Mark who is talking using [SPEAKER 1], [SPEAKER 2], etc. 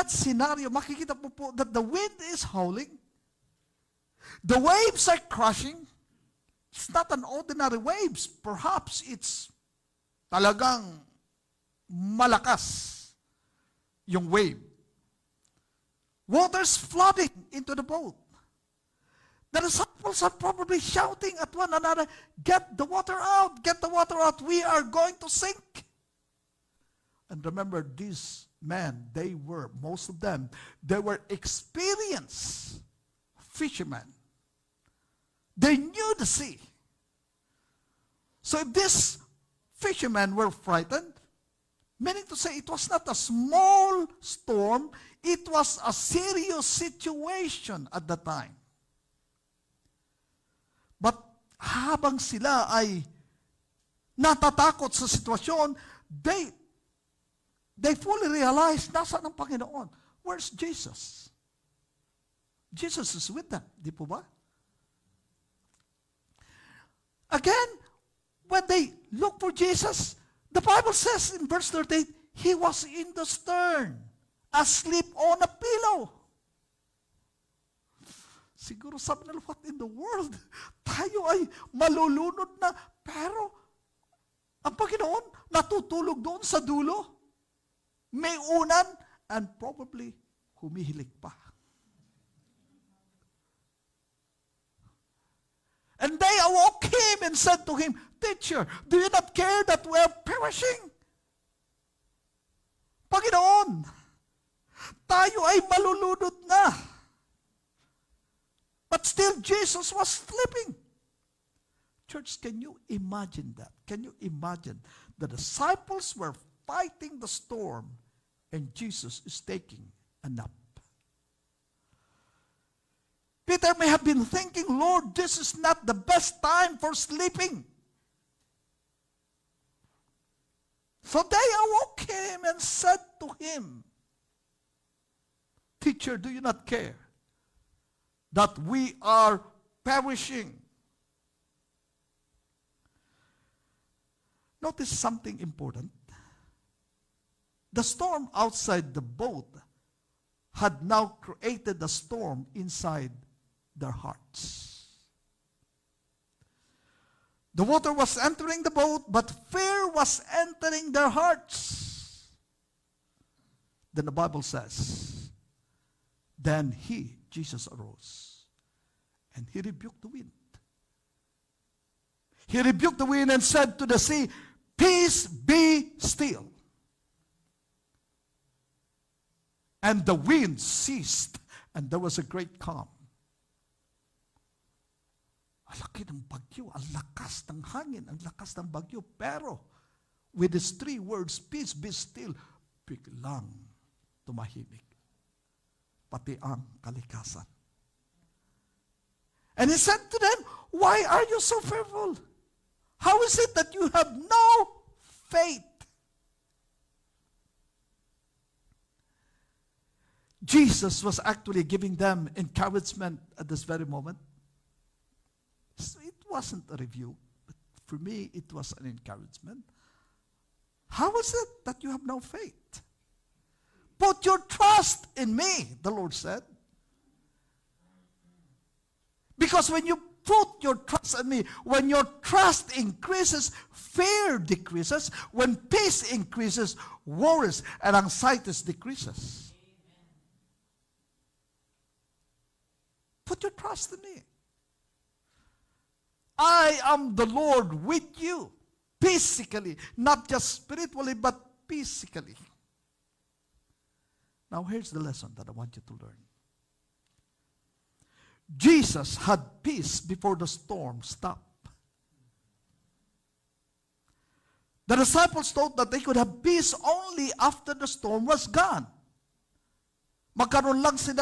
[SPEAKER 1] that scenario, makikita po that the wind is howling, the waves are crashing. It's not an ordinary waves. Perhaps it's talagang malakas yung wave. Water's flooding into the boat. The disciples are probably shouting at one another, "Get the water out! Get the water out! We are going to sink!" And remember, these men, most of them, they were experienced fishermen. They knew the sea. So if these fishermen were frightened, meaning to say it was not a small storm, it was a serious situation at the time. But habang sila ay natatakot sa sitwasyon, they fully realized, nasaan ang Panginoon? Where's Jesus? Jesus is with them. Di po ba? Again, when they look for Jesus, the Bible says in verse 38, he was in the stern, asleep on a pillow. Siguro sabi nila, what in the world? Tayo ay malulunod na, pero ang Panginoon natutulog doon sa dulo. May unan, and probably humihilik pa. And they awoke him and said to him, "Teacher, do you not care that we are perishing?" Panginoon, tayo ay malulunod na. But still, Jesus was sleeping. Church, can you imagine that? Can you imagine the disciples were fighting the storm and Jesus is taking a nap? Peter may have been thinking, "Lord, this is not the best time for sleeping." So they awoke him and said to him, "Teacher, do you not care that we are perishing?" Notice something important. The storm outside the boat had now created a storm inside their hearts. The water was entering the boat, but fear was entering their hearts. Then the Bible says, then Jesus arose, and he rebuked the wind. He rebuked the wind and said to the sea, "Peace, be still." And the wind ceased, and there was a great calm. Ang laki ng bagyo, ang lakas ng hangin, ang lakas ng bagyo. Pero, with these three words, "Peace, be still," biglang tumahimik. Pati ang kalikasan. And he said to them, "Why are you so fearful? How is it that you have no faith?" Jesus was actually giving them encouragement at this very moment. So it wasn't a review, but for me, it was an encouragement. How is it that you have no faith? Put your trust in me, the Lord said. Because when you put your trust in me, when your trust increases, fear decreases. When peace increases, worries and anxieties decreases. Put your trust in me. I am the Lord with you, physically, not just spiritually, but physically. Now here's the lesson that I want you to learn. Jesus had peace before the storm stopped. The disciples thought that they could have peace only after the storm was gone. Magkaroon lang sila